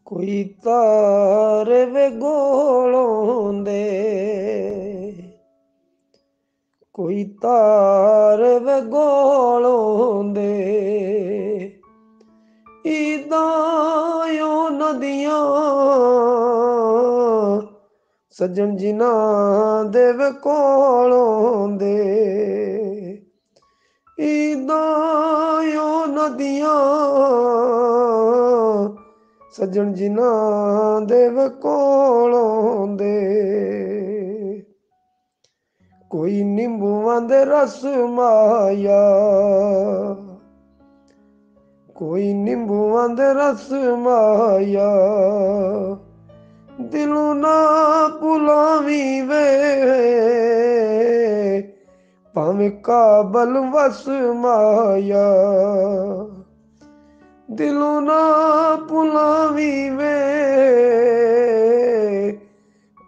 ਕੋਈ ਤਾਰ ਵੇ ਗੋਲੋਂ ਦੇ, ਕੋਈ ਤਾਰ ਵੇ ਗੋਲੋਂ ਦੇ, ਇਦਾਂ ਓ ਨਦੀਆਂ ਸੱਜਣ ਜਿਨ੍ਹਾਂ ਦੇ ਵੇ ਕੋਲੋਂ ਦੇ, ਇਦਾਂ ਓ ਨਦੀਆਂ ਸੱਜਣ ਜਿਨ੍ਹਾਂ ਦੇ ਵੇ ਕੋਲੋਂ ਦੇ। ਕੋਈ ਨਿੰਬੂਆਂ ਦੇ ਰਸ ਮਾਇਆ, ਕੋਈ ਨਿੰਬੂਆਂ ਦੇ ਰਸ ਮਾਇਆ, ਦਿਲੋਂ ਨਾ ਭੁਲਾਵੀਂ ਵੇ, ਭਾਵੇਂ ਕਾਬਲ ਵਸ ਮਾਇਆ, ਦਿਲੋਂ ਨਾ ਭੁਲਾਵੀਂ ਵੇ,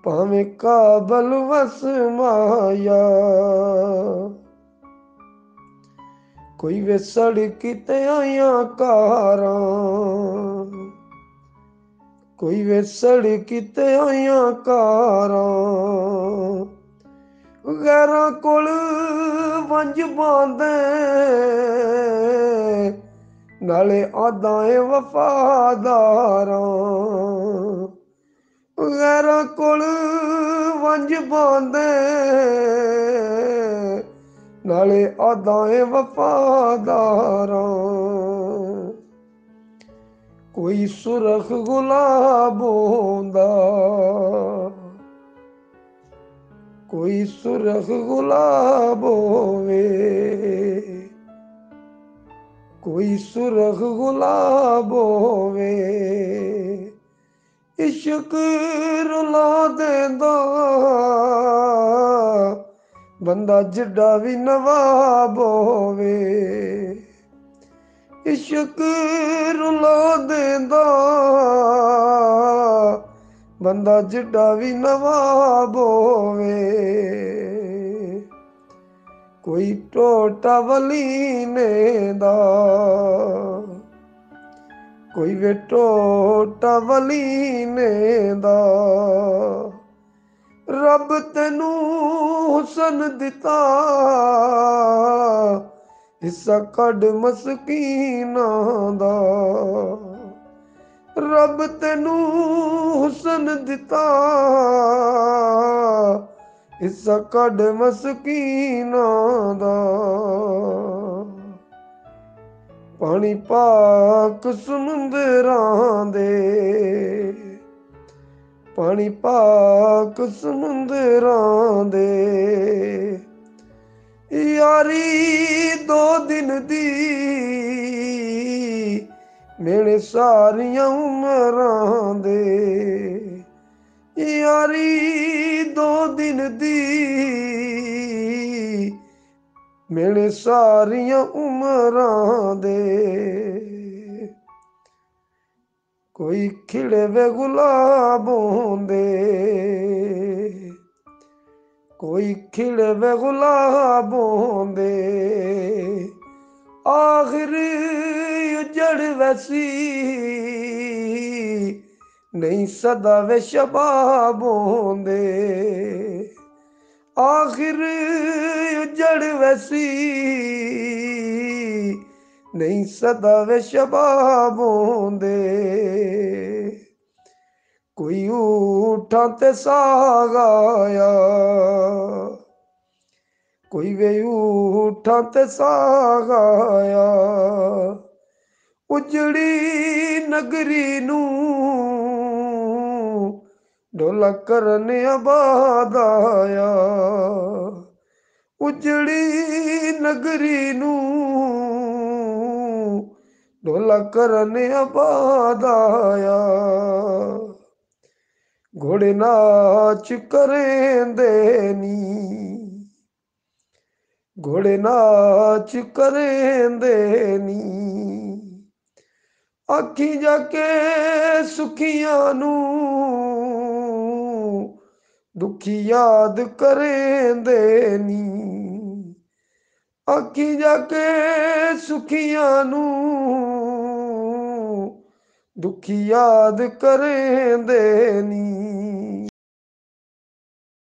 ਭਾਵੇਂ ਕਾਬਲ ਵਸ ਮਾਇਆ। ਕੋਈ ਵੇ ਸੜਕ ਤੇ ਆਈਆਂ ਕਾਰਾਂ, ਕੋਈ ਵੇ ਸੜਕ ਤੇ ਆਈਆਂ ਕਾਰਾਂ, ਗੈਰਾਂ ਕੋਲ ਵੰਝ ਬਾਂਦੇ, ਨਾਲੇ ਆਦਾਂ ਏ ਵਫਾਦਾਰਾਂ, ਗੈਰਾਂ ਕੋਲ ਵੰਝ ਬਾਂਦੇ, ਨਾਲੇ ਆਦਾਂ ਏ ਵਫਾਦਾਰਾਂ। ਕੋਈ ਸੁਰਖ ਗੁਲਾਬ ਹੁੰਦਾ, ਕੋਈ ਸੁਰਖ ਗੁਲਾਬ ਹੋਵੇ, ਕੋਈ ਸੁਰਖ ਗੁਲਾਬ ਹੋਵੇ, ਇਸ਼ਕ ਰੁਲਾ ਦੇਂਦਾ ਬੰਦਾ ਜਿੱਡਾ ਵੀ ਨਵਾਬ ਹੋਵੇ, ਇਸ਼ਕ ਰੁਲਾ ਦੇਂਦਾ ਬੰਦਾ ਜਿੱਡਾ ਵੀ ਨਵਾਬ ਹੋਵੇ। ਕੋਈ ਟੋਟਾ ਵਲੀਨੇ ਦਾ, ਕੋਈ ਵੇ ਟੋਟਾ ਵਲੀਨੇ ਦਾ, ਰੱਬ ਤੈਨੂੰ ਹੁਸਨ ਦਿੱਤਾ, ਹਿੱਸਾ ਕੱਢ ਮਸਕੀਨਾਂ ਦਾ, ਰੱਬ ਤੈਨੂੰ ਹੁਸਨ ਦਿੱਤਾ, ਹਿੱਸਾ ਕੱਢ ਮਸਕੀਨਾਂ ਦਾ। ਪਾਣੀ ਪਾਕ ਸਮੁੰਦਰਾਂ ਦੇ, ਪਾਣੀ ਪਾਕ ਸਮੁੰਦਰਾਂ ਦੇ, ਯਾਰੀ ਦੋ ਦਿਨ ਦੀ ਮੇਰੇ ਸਾਰੀਆਂ ਉਮਰਾਂ ਦੇ, ਯਾਰੀ ਦੋ ਦਿਨ ਦੀ ਮੇਰੇ ਸਾਰੀਆਂ ਉਮਰਾਂ ਦੇ। ਕੋਈ ਖਿੜੇ ਵੇ ਗੁਲਾਬ ਹੁੰਦੇ, ਕੋਈ ਖਿੜੇ ਵੇ ਗੁਲਾਬ ਹੁੰਦੇ, ਆਖਿਰ ਉਜੜ ਵੈਸੀ ਨਹੀਂ ਸਦਾ ਵੇ ਸ਼ਬਾਬ ਹੁੰਦੇ, ਆਖਿਰ ਉਜੜ ਵੈਸੀ ਨਹੀਂ ਸਦਾ ਵੇ ਸ਼ਬਾਬ ਹੁੰਦੇ। ਕੋਈ ਊਠਾਂ ਤੇ ਸਾਗ ਆਇਆ, ਕੋਈ ਵੇ ਊਠਾਂ ਤੇ ਸਾਗ ਆਇਆ, ਉਜੜੀ ਨਗਰੀ ਨੂੰ ਡੋਲਾ ਕਰਨ ਆਬਾਦ ਆਇਆ, ਉਜੜੀ ਨਗਰੀ ਨੂੰ ਡੋਲਾ ਕਰਨ ਆਬਾਦ ਆਇਆ। ਘੋੜੇ ਨਾਚ ਕਰੇਂਦੇ ਨੀ, ਘੋੜੇ ਨਾਚ ਕਰੇਂਦੇ ਨੀ, ਆਖੀ ਜਾ ਕੇ ਸੁਖੀਆਂ ਨੂੰ ਦੁਖੀ ਯਾਦ ਕਰੇਂਦੇ ਨੀ, ਆਖੀ ਜਾ ਕੇ ਸੁਖੀਆਂ ਨੂੰ दुखी याद करेंदे